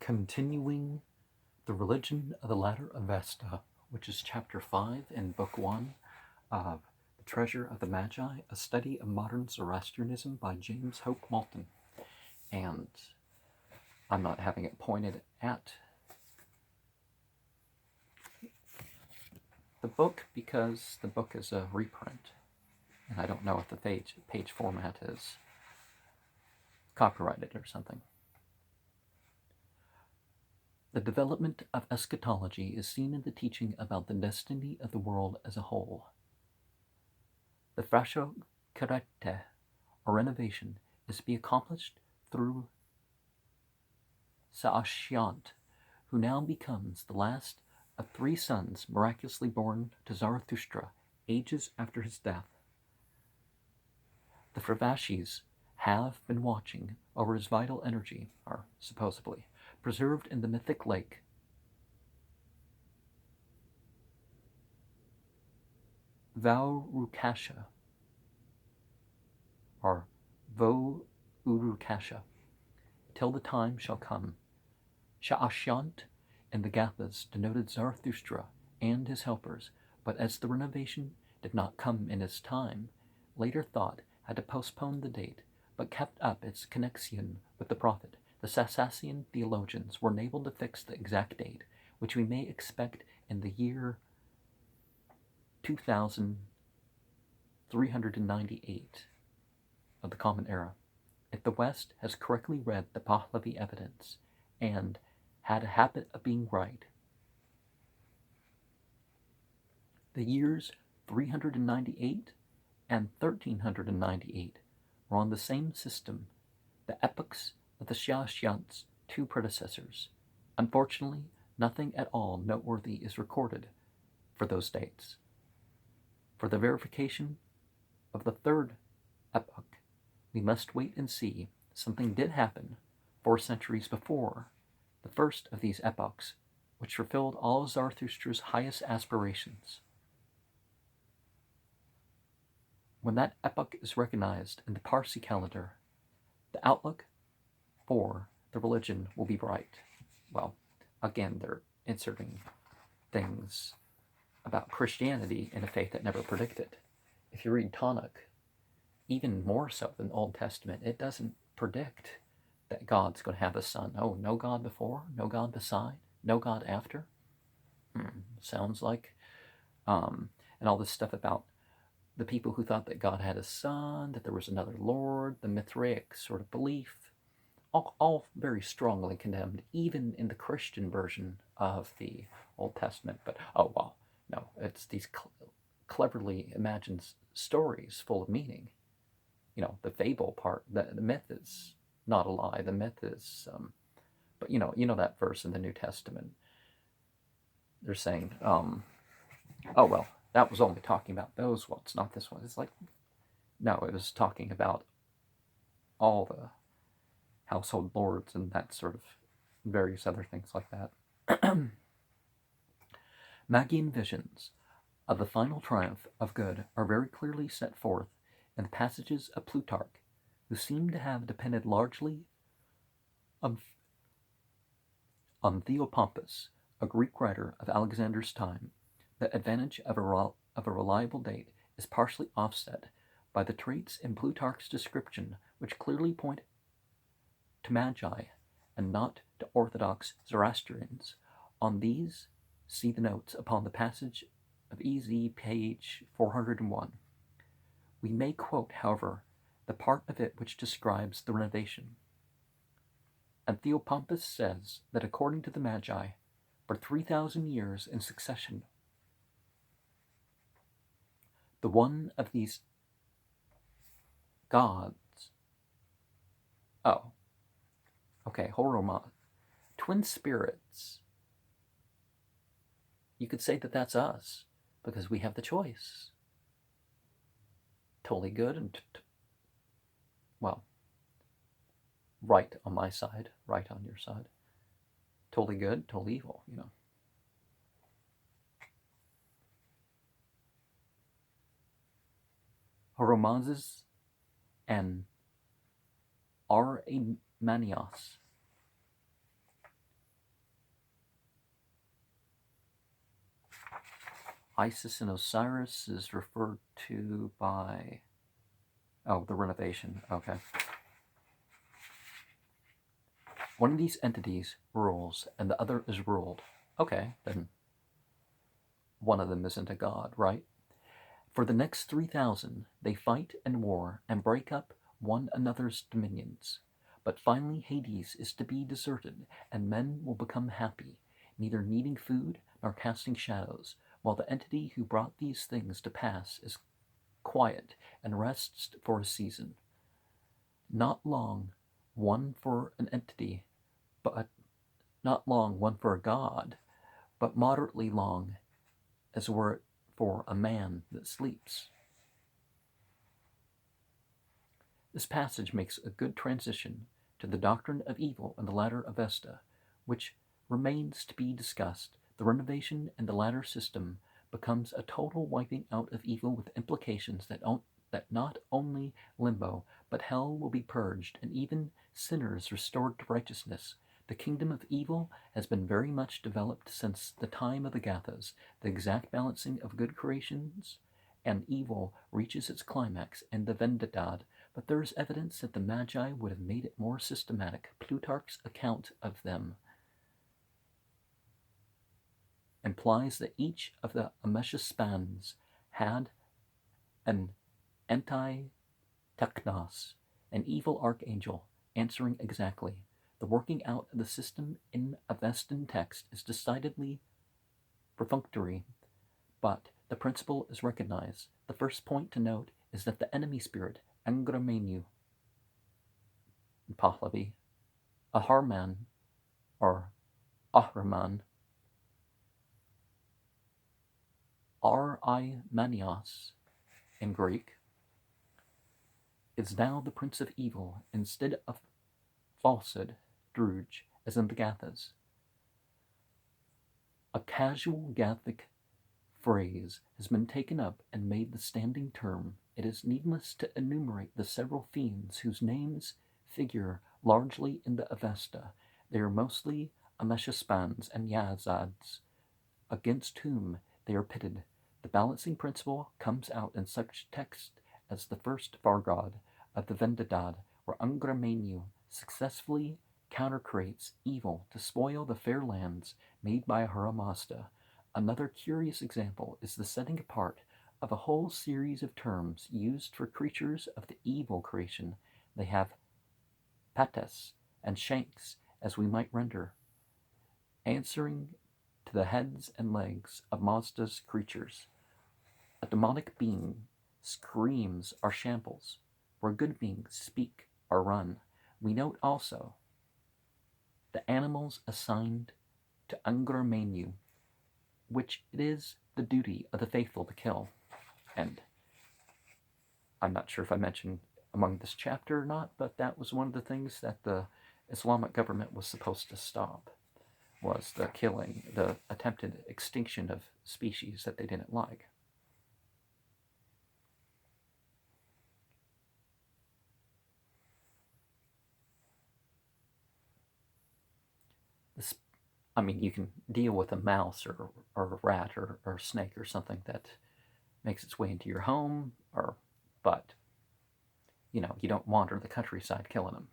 continuing the religion of the latter Avesta, which is chapter 5 in book 1 of The Treasure of the Magi, a study of modern Zoroastrianism by James Hope Moulton. And I'm not having it pointed at the book because the book is a reprint, and I don't know if the page format is copyrighted or something. The development of eschatology is seen in the teaching about the destiny of the world as a whole. The fascio correcte, or renovation, is to be accomplished through Saashyant, who now becomes the last of 3 sons miraculously born to Zarathustra ages after his death. The Fravashis have been watching over his vital energy, or supposedly, preserved in the mythic lake. Vaurukasha, or Vo-Urukasha, till the time shall come. Sha'ashyant and the Gathas denoted Zarathustra and his helpers, but as the renovation did not come in his time, later thought had to postpone the date, but kept up its connexion with the prophet. The Sassanian theologians were unable to fix the exact date, which we may expect in the year 2398 of the Common Era. If the West has correctly read the Pahlavi evidence and had a habit of being right, the years 398 and 1398 were on the same system, the epochs of the Sha'ashyant's 2 predecessors. Unfortunately, nothing at all noteworthy is recorded for those dates. For the verification of the 3rd epoch, we must wait and see. Something did happen 4 centuries before the first of these epochs, which fulfilled all of Zarathustra's highest aspirations. When that epoch is recognized in the Parsi calendar, the outlook for the religion will be bright. Well, again, they're inserting things about Christianity in a faith that never predicted. If you read Tanakh, even more so than the Old Testament, it doesn't predict that God's going to have a son. Oh, no God before, no God beside, no God after. Sounds like, and all this stuff about the people who thought that God had a son, that there was another Lord, the Mithraic sort of belief, all very strongly condemned, even in the Christian version of the Old Testament. But, oh, well, no, it's these cleverly imagined stories full of meaning. You know, the fable part, the myth is not a lie. The myth is, but you know that verse in the New Testament. They're saying, oh, well, that was only talking about those ones, not this one. It's like, no, it was talking about all the household lords and that sort of various other things like that. Magian visions of the final triumph of good are very clearly set forth in the passages of Plutarch, who seem to have depended largely on Theopompus, a Greek writer of Alexander's time. The advantage of a reliable date is partially offset by the traits in Plutarch's description which clearly point to Magi and not to Orthodox Zoroastrians. On these, see the notes upon the passage of EZ, page 401. We may quote, however, the part of it which describes the renovation. And Theopompus says that according to the Magi, for 3,000 years in succession, the one of these gods, Horoma, twin spirits, you could say that that's us, because we have the choice. Totally good and, right on my side, right on your side. Totally good, totally evil, you know. Horomazes and Armanios Isis and Osiris is referred to by... Oh, the renovation. Okay. One of these entities rules and the other is ruled. Okay, then one of them isn't a god, right? For the next 3,000, they fight and war and break up one another's dominions. But finally Hades is to be deserted, and men will become happy, neither needing food nor casting shadows, while the entity who brought these things to pass is quiet and rests for a season. Not long one for an entity, but not long one for a god, but moderately long, as were it for a man that sleeps. This passage makes a good transition to the doctrine of evil in the latter Avesta, which remains to be discussed. The renovation in the latter system becomes a total wiping out of evil with implications that not only limbo, but hell will be purged, and even sinners restored to righteousness. The kingdom of evil has been very much developed since the time of the Gathas. The exact balancing of good creations and evil reaches its climax in the Vendidad, but there is evidence that the Magi would have made it more systematic. Plutarch's account of them implies that each of the Ameshaspans had an anti-technos, an evil archangel, answering exactly. The working out of the system in Avestan text is decidedly perfunctory, but the principle is recognized. The first point to note is that the enemy spirit, Angramenu, in Pahlavi, Aharman, or Ahriman, Arimanios in Greek, is now the prince of evil instead of falsehood, Druge, as in the Gathas. A casual Gathic phrase has been taken up and made the standing term. It is needless to enumerate the several fiends whose names figure largely in the Avesta. They are mostly Ameshaspans and Yazads, against whom they are pitted. The balancing principle comes out in such text as the first Vargod of the Vendidad, where Angramenu successfully countercreates evil to spoil the fair lands made by Haramasta. Another curious example is the setting apart of a whole series of terms used for creatures of the evil creation. They have pates and shanks, as we might render, answering to the heads and legs of Mazda's creatures. A demonic being screams or shambles, where good beings speak or run. We note also the animals assigned to Angramenu, which it is the duty of the faithful to kill. And I'm not sure if I mentioned among this chapter or not, but that was one of the things that the Islamic government was supposed to stop, was the killing, the attempted extinction of species that they didn't like. This, I mean, you can deal with a mouse or a rat or a snake or something that makes its way into your home, but you don't wander the countryside killing them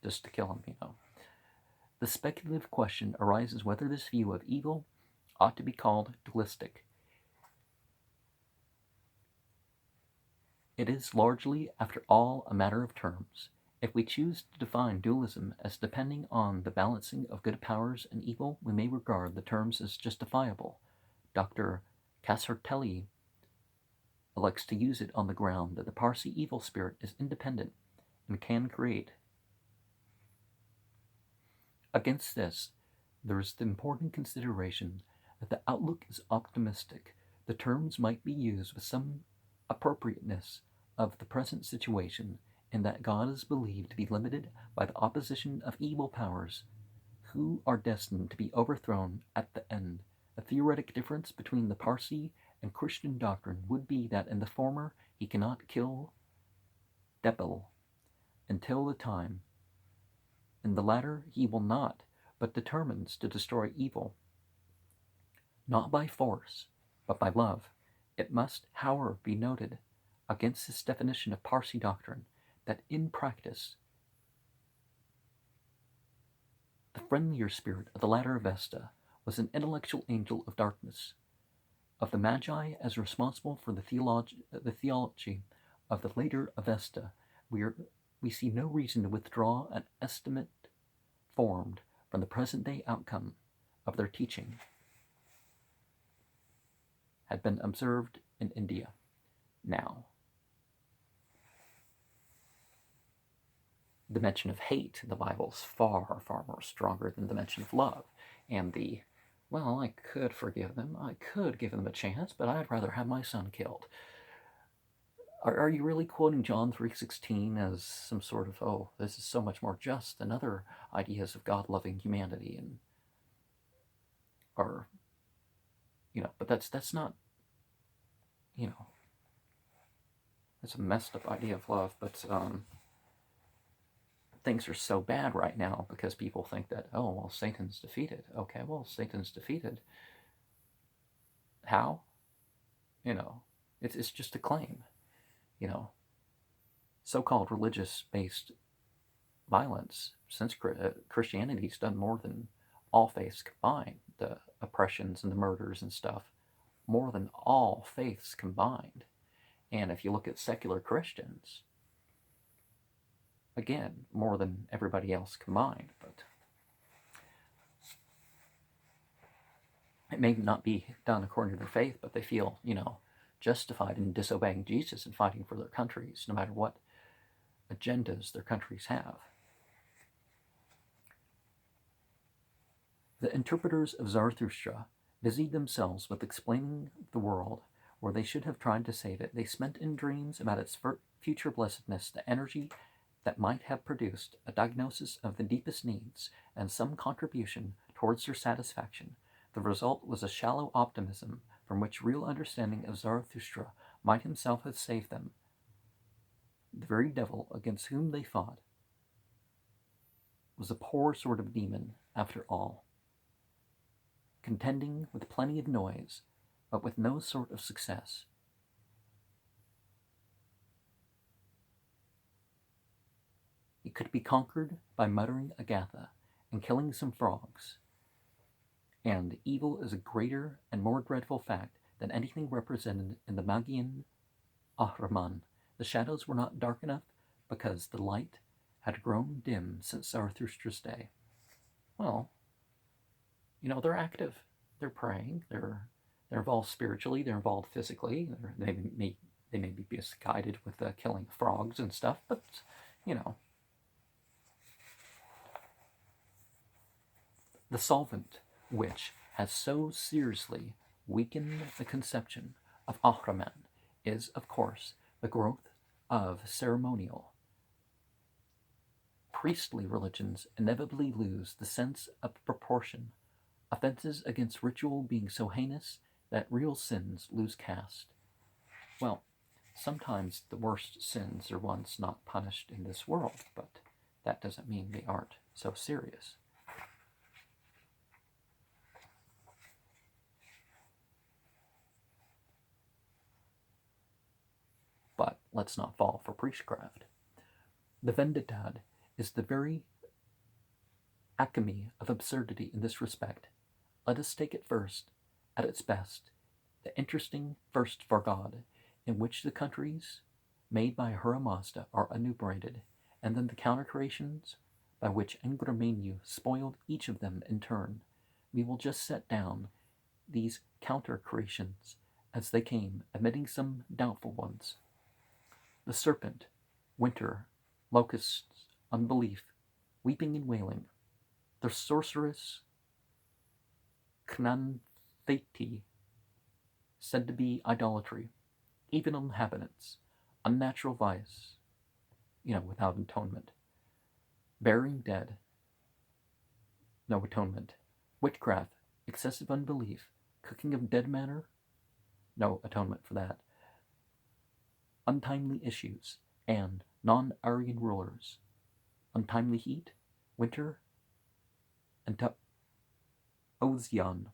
just to kill them. The speculative question arises whether this view of evil ought to be called dualistic. It is largely, after all, a matter of terms. If we choose to define dualism as depending on the balancing of good powers and evil, we may regard the terms as justifiable. Dr. Casartelli elects to use it on the ground that the Parsi evil spirit is independent and can create. Against this, there is the important consideration that the outlook is optimistic. The terms might be used with some appropriateness of the present situation, in that God is believed to be limited by the opposition of evil powers, who are destined to be overthrown at the end. A theoretic difference between the Parsi and Christian doctrine would be that in the former he cannot kill Debel until the time. In the latter he will not, but determines to destroy evil. not by force, but by love. It must, however, be noted against this definition of Parsi doctrine that in practice the friendlier spirit of the latter Avesta was an intellectual angel of darkness. Of the Magi as responsible for the theology of the later Avesta, we see no reason to withdraw an estimate formed from the present-day outcome of their teaching had been observed in India. Now, the mention of hate in the Bible is far, far more stronger than the mention of love. And the, well, I could forgive them, I could give them a chance, but I'd rather have my son killed. Are you really quoting John 3:16 as some sort of, oh, this is so much more just than other ideas of God loving humanity, and or but that's not, it's a messed up idea of love. But things are so bad right now because people think that, oh, well, Satan's defeated. Okay, well, Satan's defeated. How? It's just a claim. So-called religious-based violence since Christianity's done more than all faiths combined. The oppressions and the murders and stuff, more than all faiths combined. And if you look at secular Christians, again, more than everybody else combined. But it may not be done according to their faith, but they feel, justified in disobeying Jesus and fighting for their countries, no matter what agendas their countries have. The interpreters of Zarathustra busied themselves with explaining the world where they should have tried to save it. They spent in dreams about its future blessedness the energy that might have produced a diagnosis of the deepest needs and some contribution towards their satisfaction. The result was a shallow optimism from which real understanding of Zarathustra might himself have saved them. The very devil against whom they fought was a poor sort of demon after all, contending with plenty of noise, but with no sort of success. It could be conquered by muttering Agatha and killing some frogs. And evil is a greater and more dreadful fact than anything represented in the Magian Ahriman. The shadows were not dark enough because the light had grown dim since Zarathustra's day. Well, they're active. They're praying. They're involved spiritually. They're involved physically. They may be misguided with killing frogs and stuff, but the solvent which has so seriously weakened the conception of Ahriman is, of course, the growth of ceremonial. Priestly religions inevitably lose the sense of proportion, offenses against ritual being so heinous that real sins lose caste. Well, sometimes the worst sins are ones not punished in this world, but that doesn't mean they aren't so serious. But let's not fall for priestcraft. The Venditad is the very acme of absurdity in this respect. Let us take it first, at its best, the interesting first for God, in which the countries made by Ahura Mazda are enumerated, and then the counter-creations by which Engramenu spoiled each of them in turn. We will just set down these counter-creations as they came, omitting some doubtful ones. The serpent, winter, locusts, unbelief, weeping and wailing, the sorceress Knanthati, said to be idolatry, evil inhabitants, unnatural vice, without atonement, burying dead, no atonement, witchcraft, excessive unbelief, cooking of dead matter, no atonement for that, untimely issues, and non-Aryan rulers, untimely heat, winter, and Ozion,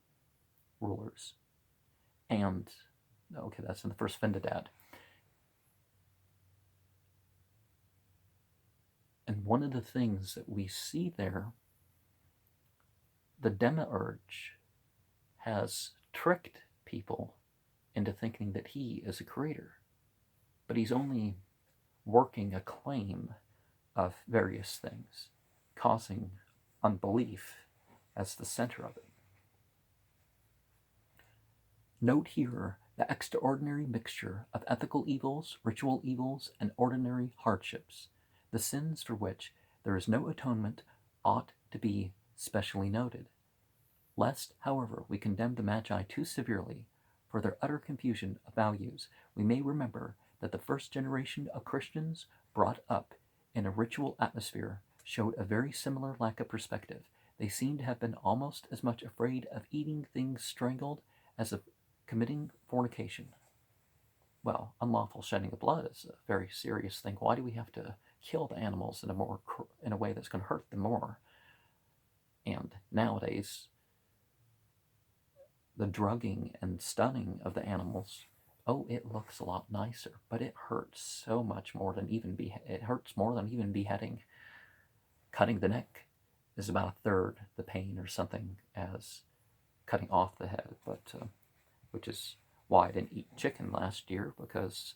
rulers. And, okay, that's in the first Vendidad. And one of the things that we see there, the demiurge has tricked people into thinking that he is a creator. But he's only working a claim of various things, causing unbelief as the center of it. Note here the extraordinary mixture of ethical evils, ritual evils, and ordinary hardships. The sins for which there is no atonement ought to be specially noted. Lest, however, we condemn the Magi too severely for their utter confusion of values, we may remember that the first generation of Christians brought up in a ritual atmosphere showed a very similar lack of perspective. They seem to have been almost as much afraid of eating things strangled as of committing fornication. Well, unlawful shedding of blood is a very serious thing. Why do we have to kill the animals in a way that's going to hurt them more? And nowadays, the drugging and stunning of the animals, oh, it looks a lot nicer, but it hurts so much more than it hurts more than even beheading. Cutting the neck is about a third the pain or something as cutting off the head, but which is why I didn't eat chicken last year, because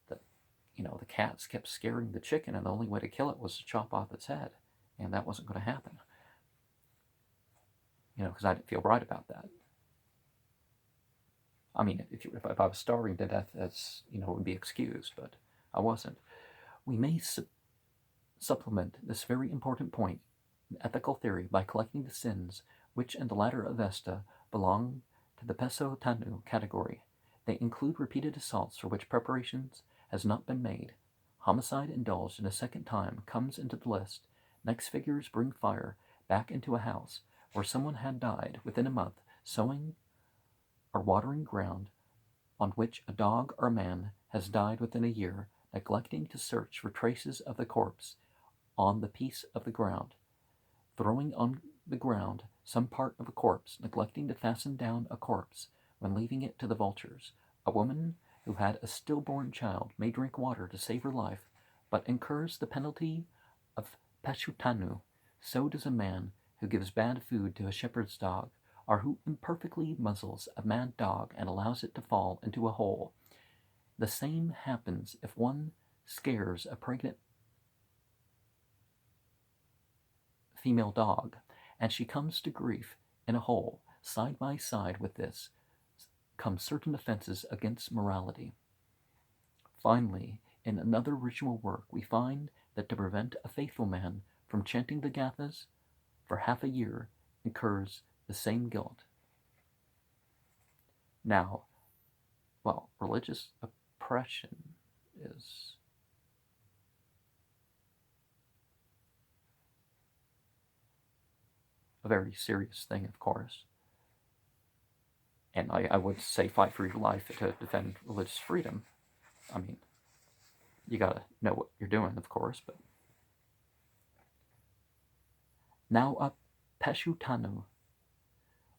the cats kept scaring the chicken, and the only way to kill it was to chop off its head, and that wasn't going to happen. Because I didn't feel right about that. I mean, if I was starving to death, as it would be excused, but I wasn't. We may supplement this very important point in ethical theory by collecting the sins which, in the latter Avesta, belong to the peso tanu category. They include repeated assaults for which preparations has not been made. Homicide indulged in a second time comes into the list. Next figures bring fire back into a house where someone had died within a month, sowing or watering ground on which a dog or man has died within a year, neglecting to search for traces of the corpse on the piece of the ground, throwing on the ground some part of a corpse, neglecting to fasten down a corpse when leaving it to the vultures. A woman who had a stillborn child may drink water to save her life, but incurs the penalty of pashutanu. So does a man who gives bad food to a shepherd's dog, or who imperfectly muzzles a mad dog and allows it to fall into a hole. The same happens if one scares a pregnant female dog, and she comes to grief in a hole. Side by side with this come certain offenses against morality. Finally, in another ritual work, we find that to prevent a faithful man from chanting the Gathas for half a year incurs the same guilt. Now, religious oppression is a very serious thing, of course. And I would say fight for your life to defend religious freedom. I mean, you gotta know what you're doing, of course, but. Now a peshutanu,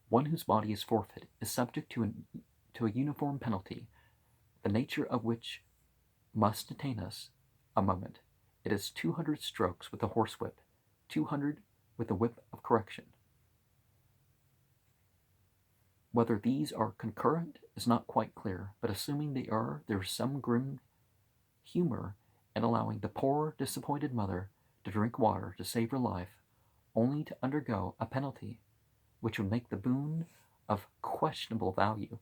one whose body is forfeit, is subject to a uniform penalty, the nature of which must detain us a moment. It is 200 strokes with a horsewhip, 200 with a whip of correction. Whether these are concurrent is not quite clear, but assuming they are, there is some grim humor in allowing the poor, disappointed mother to drink water to save her life, only to undergo a penalty which would make the boon of questionable value.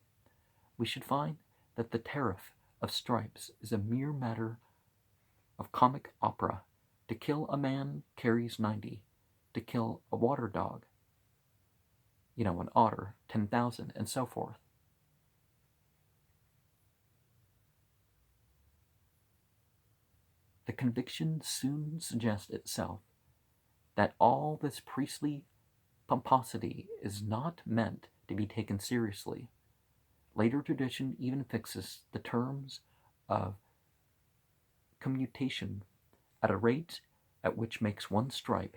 We should find that the tariff of stripes is a mere matter of comic opera. To kill a man carries 90. To kill a water dog, an otter, 10,000, and so forth. The conviction soon suggests itself that all this priestly pomposity is not meant to be taken seriously. Later tradition even fixes the terms of commutation at a rate at which makes one stripe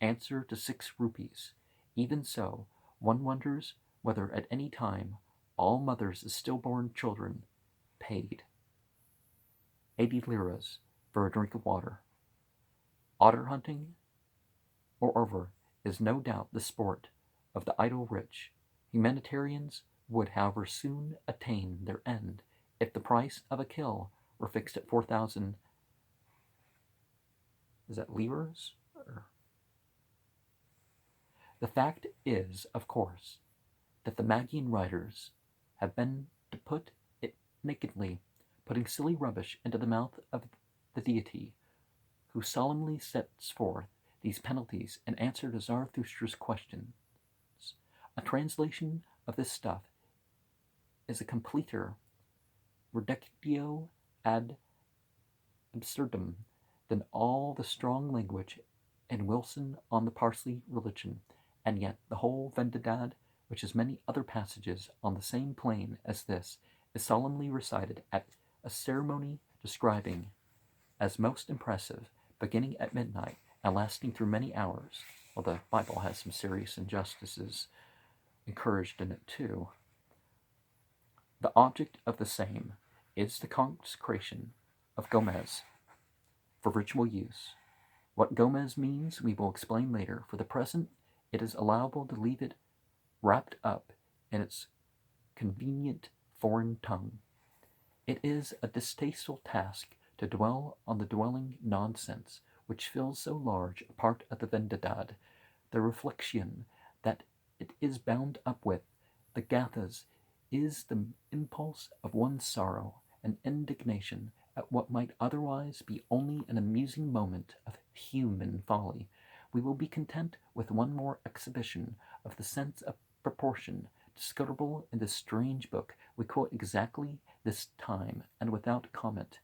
answer to 6 rupees. Even so, One wonders whether at any time all mothers of stillborn children paid 80 liras for a drink of water. Otter hunting, moreover, is no doubt the sport of the idle rich. Humanitarians would, however, soon attain their end if the price of a kill were fixed at 4,000. Is that liras? The fact is, of course, that the Magian writers have been, to put it nakedly, putting silly rubbish into the mouth of the deity, who solemnly sets forth these penalties in answer to Zarathustra's questions. A translation of this stuff is a completer reductio ad absurdum than all the strong language in Wilson on the Parsi religion, and yet the whole Vendidad, which has many other passages on the same plane as this, is solemnly recited at a ceremony describing as most impressive, beginning at midnight and lasting through many hours. Well, the Bible has some serious injustices encouraged in it too. The object of the same is the consecration of Gomez for ritual use. What Gomez means we will explain later. For the present, it is allowable to leave it wrapped up in its convenient foreign tongue. It is a distasteful task to dwell on the dwelling nonsense which fills so large a part of the Vendidad, the reflection that it is bound up with, the Gathas, is the impulse of one's sorrow and indignation at what might otherwise be only an amusing moment of human folly. We will be content with one more exhibition of the sense of proportion discoverable in this strange book. We quote exactly this time and without comment.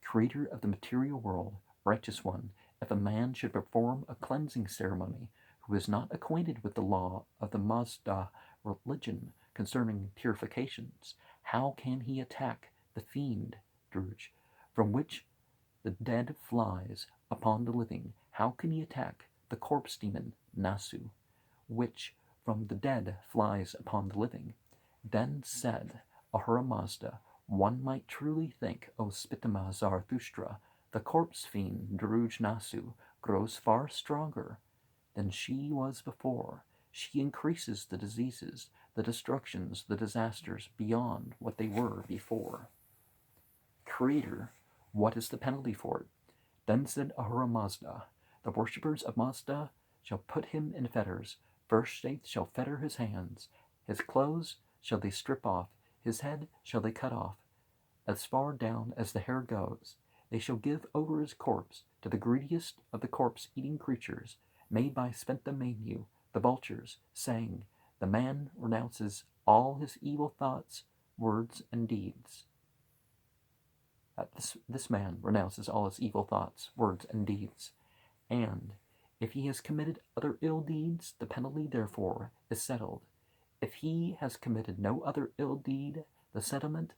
Creator of the material world, righteous one, if a man should perform a cleansing ceremony who is not acquainted with the law of the Mazda religion concerning purifications, how can he attack the fiend, Druge, from which the dead flies upon the living? How can he attack the corpse demon, Nasu, which from the dead flies upon the living? Then said Ahura Mazda, one might truly think, O Spitama Zarathustra, the corpse fiend Druge Nasu grows far stronger than she was before. She increases the diseases, the destructions, the disasters beyond what they were before. Creator, what is the penalty for it? Then said Ahura Mazda, the worshippers of Mazda shall put him in fetters. First they shall fetter his hands, his clothes shall they strip off, his head shall they cut off, as far down as the hair goes. They shall give over his corpse to the greediest of the corpse-eating creatures, made by Spentamanu, the vultures, saying, the man renounces all his evil thoughts, words, and deeds. This man renounces all his evil thoughts, words, and deeds. And if he has committed other ill deeds, the penalty therefore is settled. If he has committed no other ill deed, the settlement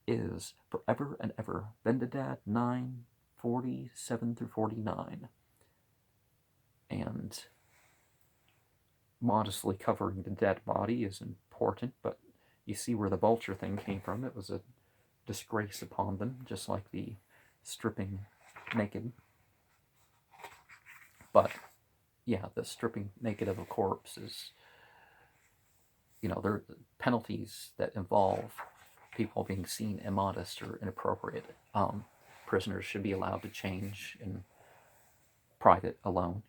is forever and ever. Vendidad 9:47 through 49. And modestly covering the dead body is important, but you see where the vulture thing came from. It was a disgrace upon them, just like the stripping naked. But yeah, the stripping naked of a corpse is, there are penalties that involve people being seen immodest or inappropriate. Prisoners should be allowed to change in private alone,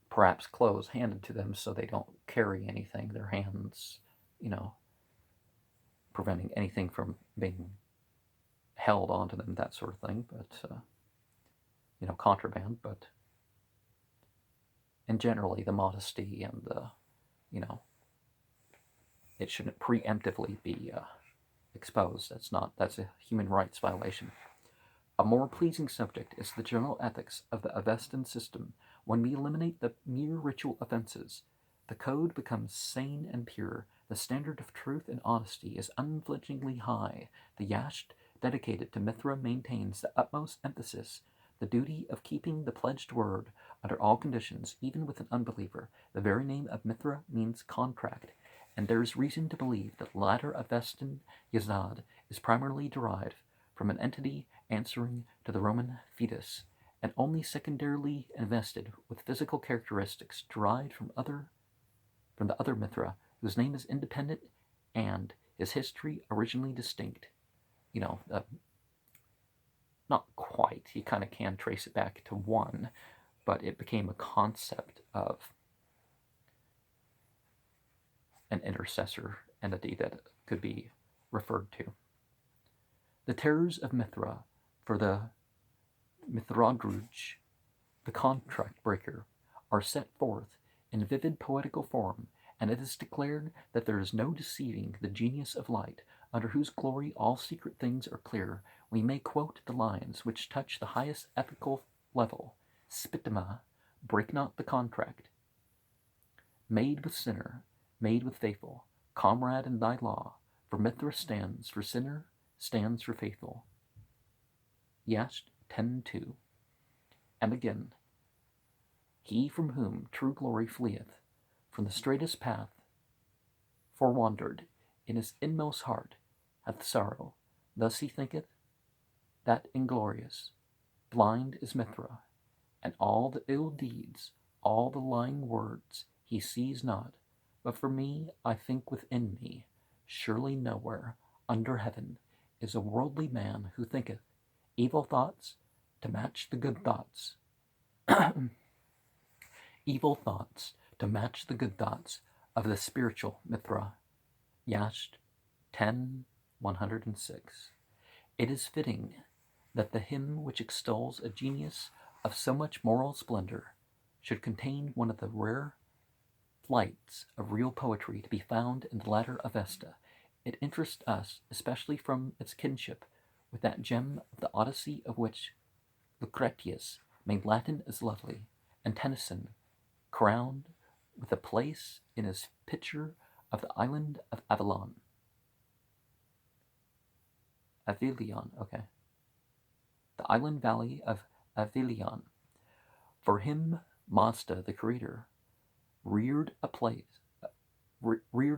Perhaps clothes handed to them so they don't carry anything, their hands, preventing anything from being held onto them, that sort of thing, but, contraband, but, and generally the modesty and the, it shouldn't preemptively be exposed. That's a human rights violation. A more pleasing subject is the general ethics of the Avestan system. When we eliminate the mere ritual offenses, the code becomes sane and pure. The standard of truth and honesty is unflinchingly high. The Yasht dedicated to Mithra maintains the utmost emphasis. the duty of keeping the pledged word under all conditions, even with an unbeliever. The very name of Mithra means contract, and there is reason to believe that the latter Avestan Yazad is primarily derived from an entity answering to the Roman fetus, and only secondarily invested with physical characteristics derived from the other Mithra, whose name is independent and his history originally distinct. Not quite. You kind of can trace it back to one, but it became a concept of an intercessor entity that could be referred to. The terrors of Mithra for the Mithradruj, the contract breaker, are set forth in vivid poetical form, and it is declared that there is no deceiving the genius of light, under whose glory all secret things are clear. We may quote the lines which touch the highest ethical level. Spitima, break not the contract. Made with sinner, made with faithful, comrade in thy law, for Mithra stands for sinner, stands for faithful. Yasht 10:2. And again, he from whom true glory fleeth, from the straightest path, forewandered, in his inmost heart hath sorrow. Thus he thinketh, that inglorious, blind is Mithra, and all the ill deeds, all the lying words he sees not. But for me, I think within me, surely nowhere under heaven is a worldly man who thinketh evil thoughts to match the good thoughts. Evil thoughts to match the good thoughts of the spiritual Mithra. Yasht 10:106. It is fitting that the hymn which extols a genius of so much moral splendor should contain one of the rare flights of real poetry to be found in the latter Avesta. It interests us, especially from its kinship with that gem of the Odyssey of which Lucretius made Latin as lovely, and Tennyson crowned with a place in his picture of the island of Avilion. Okay. The island valley of Avilion. For him, Mazda, the creator, reared a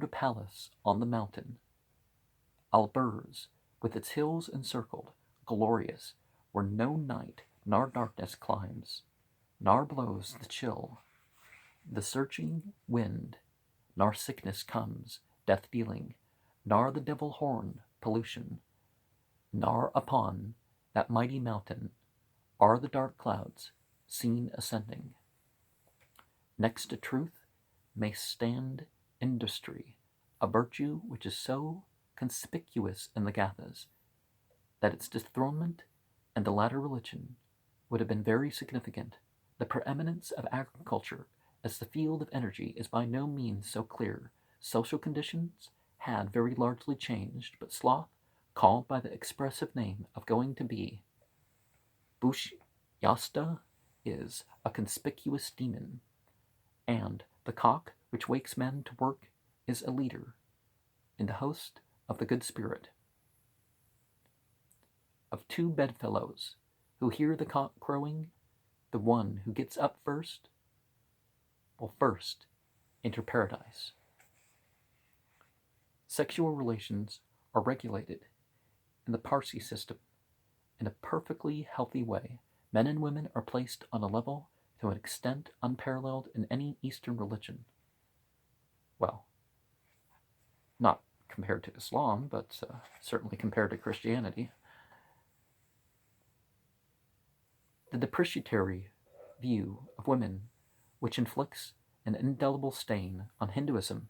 palace on the mountain, Alburz, with its hills encircled, glorious, where no night nor darkness climbs, nor blows the chill, the searching wind, nor sickness comes, death dealing, nor the devil horn, pollution, nor upon that mighty mountain are the dark clouds seen ascending. Next to truth may stand industry, a virtue which is so conspicuous in the Gathas that its dethronement and the latter religion would have been very significant. The preeminence of agriculture as the field of energy is by no means so clear. Social conditions had very largely changed, but sloth, called by the expressive name of going to be, Bushyasta, is a conspicuous demon, and the cock which wakes men to work is a leader in the host of the good spirit. Of two bedfellows who hear the cock crowing, the one who gets up first will first enter paradise. Sexual relations are regulated in the Parsi system in a perfectly healthy way. Men and women are placed on a level to an extent unparalleled in any Eastern religion. Well, not compared to Islam, but certainly compared to Christianity. The depreciatory view of women, which inflicts an indelible stain on Hinduism,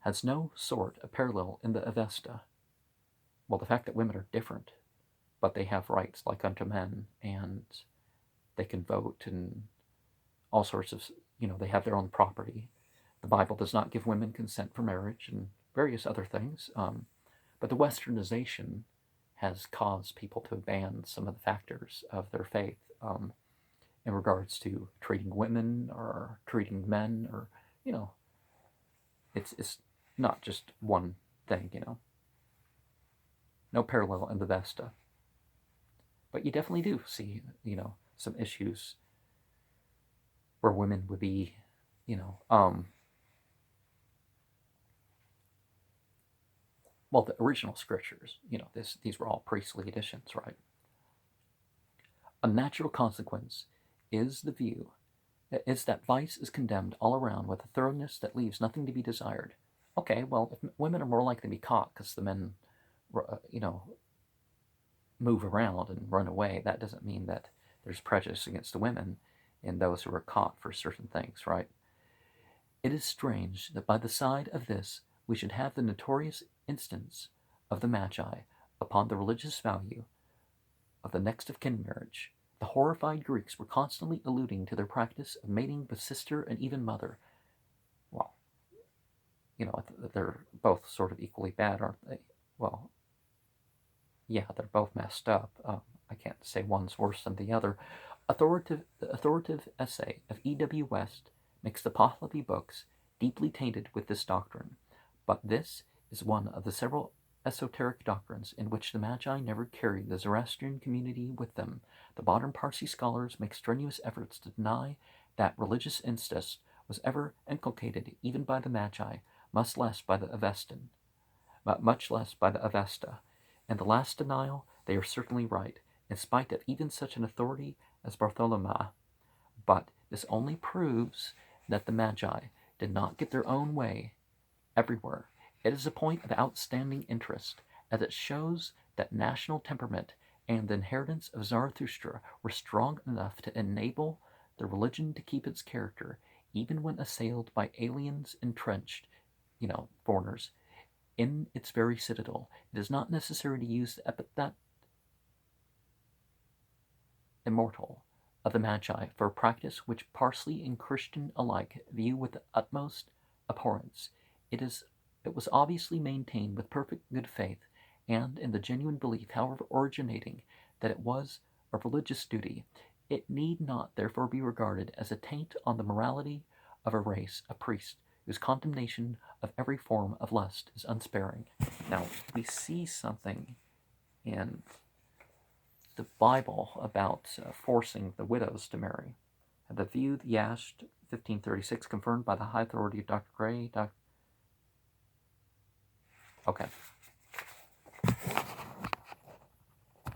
has no sort of parallel in the Avesta. Well, the fact that women are different, but they have rights like unto men, and they can vote and all sorts of, they have their own property. The Bible does not give women consent for marriage and various other things. But the westernization has caused people to abandon some of the factors of their faith in regards to treating women or treating men, or, it's not just one thing, No parallel in the Vesta. But you definitely do see, some issues where women would be, well, the original scriptures, these were all priestly editions, right? A natural consequence is the view is that vice is condemned all around with a thoroughness that leaves nothing to be desired. Okay, well, if women are more likely to be caught because the men, you know, move around and run away, that doesn't mean that there's prejudice against the women in those who are caught for certain things, right? It is strange that by the side of this we should have the notorious instance of the Magi upon the religious value of the next of kin marriage. The horrified Greeks were constantly alluding to their practice of mating with sister and even mother. Well, they're both sort of equally bad, aren't they? Well, yeah, they're both messed up. I can't say one's worse than the other. The authoritative essay of E.W. West makes the Pahlavi books deeply tainted with this doctrine, but this is one of the several esoteric doctrines in which the Magi never carried the Zoroastrian community with them. The modern Parsi scholars make strenuous efforts to deny that religious instinct was ever inculcated even by the Magi, much less by the Avesta. And the last denial, they are certainly right, in spite of even such an authority as Bartholomew. But this only proves that the Magi did not get their own way everywhere. It is a point of outstanding interest, as it shows that national temperament and the inheritance of Zarathustra were strong enough to enable the religion to keep its character, even when assailed by aliens entrenched, foreigners, in its very citadel. It is not necessary to use the epithet immortal of the Magi for a practice which Parsi and Christian alike view with the utmost abhorrence. It was obviously maintained with perfect good faith, and in the genuine belief, however originating, that it was a religious duty. It need not therefore be regarded as a taint on the morality of a race, a priest, whose condemnation of every form of lust is unsparing. Now, we see something in the Bible about forcing the widows to marry. The view, Yasht, 1536, confirmed by the high authority of Dr. Gray. Okay.